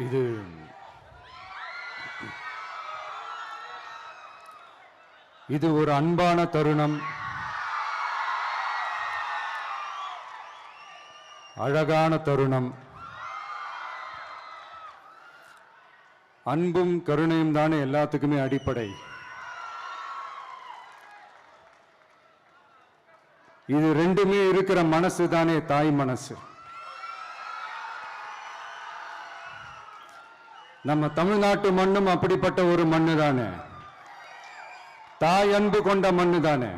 இது இது ஒரு அன்பான தருணம், அழகான தருணம். அன்பும் கருணையும் தானே எல்லாத்துக்குமே அடிப்படை. இது ரெண்டுமே இருக்கிற மனசு தானே தாய் மனசு. நம்ம தமிழ்நாட்டு மண்ணும் அப்படிப்பட்ட ஒரு மண்ணு தானே, தாய் அன்பு கொண்ட மண்ணு தானே.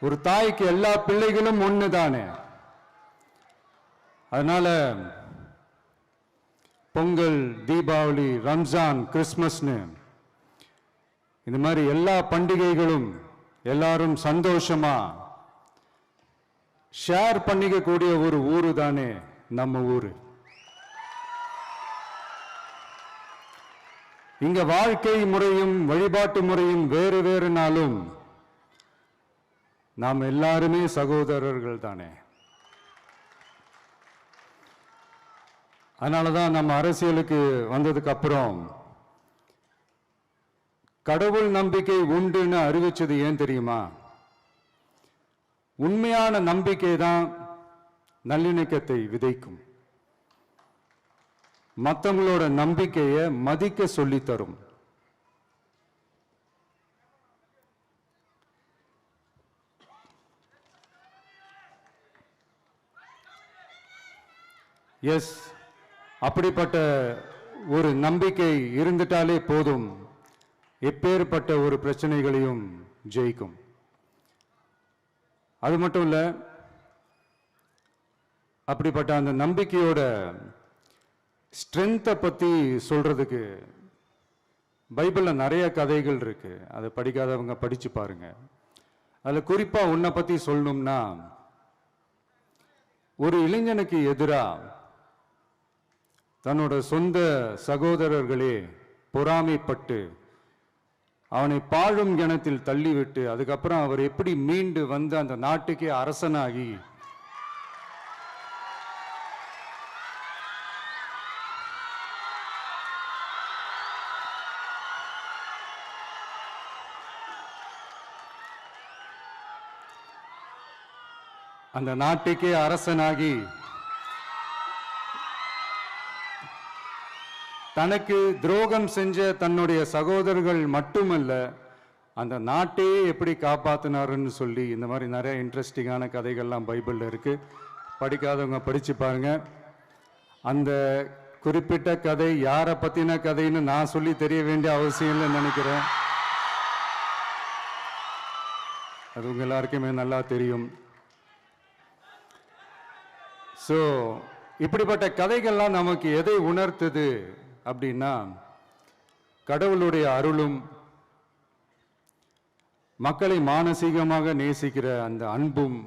ஒரு தாய்க்கு எல்லா பிள்ளைகளும் ஒண்ணு தானே. அதனால பொங்கல், தீபாவளி, ரம்ஜான், கிறிஸ்மஸ்னு இந்த மாதிரி எல்லா பண்டிகைகளும் எல்லாரும் சந்தோஷமா ஷேர் பண்ணிக்க கூடிய ஒரு ஊரு தானே நம்ம ஊரு. இங்க வாழ்க்கை முறையும் வழிபாட்டு முறையும் வேறு வேறுனாலும் நாம் எல்லாருமே சகோதரர்கள் தானே. அதனாலதான் நம்ம அரசியலுக்கு வந்ததுக்கு அப்புறம் கடவுள் நம்பிக்கை உண்டுன்னு அறிவிச்சது ஏன் தெரியுமா? உண்மையான நம்பிக்கை தான் நல்லிணக்கத்தை விதைக்கும், மற்றவங்களோட நம்பிக்கையை மதிக்க சொல்லி தரும். எஸ், அப்படிப்பட்ட ஒரு நம்பிக்கை இருந்துட்டாலே போதும், எப்பேற்பட்ட ஒரு பிரச்சனைகளையும் ஜெயிக்கும். அது மட்டும் இல்ல, அப்படிப்பட்ட அந்த நம்பிக்கையோட ஸ்ட்ரென்த்தை பத்தி சொல்றதுக்கு பைபிள்ல நிறைய கதைகள் இருக்கு. அதை படிக்காதவங்க படிச்சு பாருங்க. அதுல குறிப்பா உன்னை பத்தி சொல்லணும்னா, ஒரு இளைஞனுக்கு எதிரா தன்னோட சொந்த சகோதரர்களே பொறாமைப்பட்டு அவனை பாழும் கிணத்தில் தள்ளிவிட்டு அதுக்கப்புறம் அவர் எப்படி மீண்டு வந்து அந்த நாட்டுக்கே அரசனாகி அந்த நாட்டுக்கே அரசனாகி தனக்கு துரோகம் செஞ்ச தன்னுடைய சகோதரர்கள் மட்டுமல்ல, அந்த நாட்டையே எப்படி காப்பாத்தினாருன்னு சொல்லி இந்த மாதிரி நிறைய இன்ட்ரெஸ்டிங்கான கதைகள்லாம் பைபிள்ல இருக்கு. படிக்காதவங்க படிச்சு பாருங்க. அந்த குறிப்பிட்ட கதை யாரை பத்தின கதைன்னு நான் சொல்லி தெரிய வேண்டிய அவசியம் இல்லைன்னு நினைக்கிறேன். அது உங்க எல்லாருக்குமே நல்லா தெரியும். ஸோ இப்படிப்பட்ட கதைகள்லாம் நமக்கு எதை உணர்த்துது அப்படின்னா, கடவுளுடைய அருளும் மக்களை மானசீகமாக நேசிக்கிற அந்த அன்பும்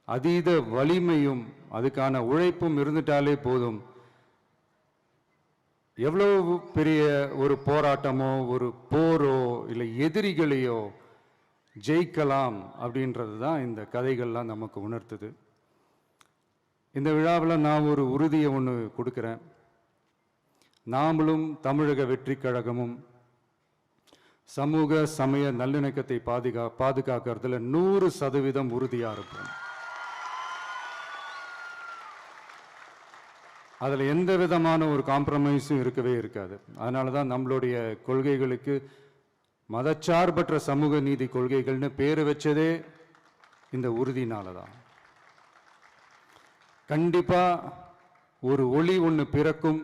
அதீத வலிமையும் அதுக்கான உழைப்பும் இருந்துட்டாலே போதும், எவ்வளவு பெரிய ஒரு போராட்டமோ ஒரு போரோ இல்லை எதிரிகளையோ ஜெயிக்கலாம் அப்படின்றது தான் இந்த கதைகள்லாம் நமக்கு உணர்த்துது. இந்த விழாவில் நான் ஒரு உறுதியை ஒன்று கொடுக்குறேன். நாமளும் தமிழக வெற்றி கழகமும் சமூக சமய நல்லிணக்கத்தை பாதுகாக்கிறதுல 100% உறுதியா இருப்போம். அதுல எந்த விதமான ஒரு காம்ப்ரமைஸும் இருக்கவே இருக்காது. அதனாலதான் நம்மளுடைய கொள்கைகளுக்கு மதச்சார்பற்ற சமூக நீதி கொள்கைகள்னு பேரு வச்சதே இந்த உறுதினாலதான். கண்டிப்பா ஒரு ஒளி ஒன்று பிறக்கும்.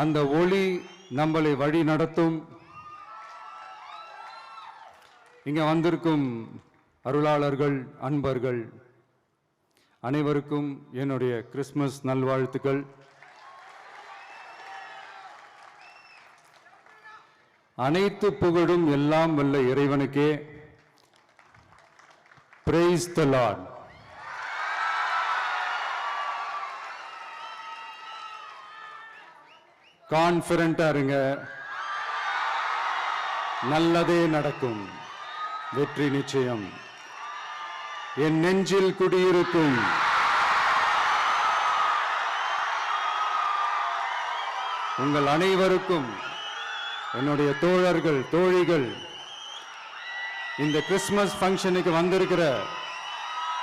அந்த ஒளி நம்மளை வழி நடத்தும். இங்க வந்திருக்கும் அருளாளர்கள், அன்பர்கள் அனைவருக்கும் என்னுடைய கிறிஸ்துமஸ் நல்வாழ்த்துக்கள். அனைத்து புகழும் எல்லாம் வல்ல இறைவனுக்கே. Praise the Lord. கான்ஃபிடென்ட்டா இருங்க, நல்லதே நடக்கும், வெற்றி நிச்சயம். என் நெஞ்சில் குடியிருக்கும் உங்கள் அனைவருக்கும், என்னுடைய தோழர்கள் தோழிகள், இந்த கிறிஸ்துமஸ் ஃபங்க்ஷனுக்கு வந்திருக்கிற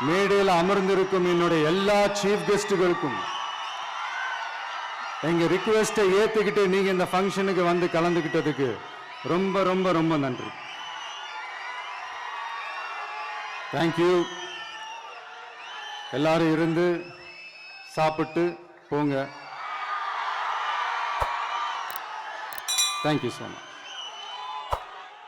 மேடையில் அமர்ந்திருக்கும் என்னுடைய எல்லா சீஃப் கெஸ்டுகளுக்கும் எங்க ரிக்வெஸ்டை ஏத்துக்கிட்டு நீங்க இந்த ஃபங்க்ஷனுக்கு வந்து கலந்துக்கிட்டதுக்கு ரொம்ப ரொம்ப ரொம்ப நன்றி. தேங்க்யூ. எல்லாரும் இருந்து சாப்பிட்டு போங்க. Thank you so much.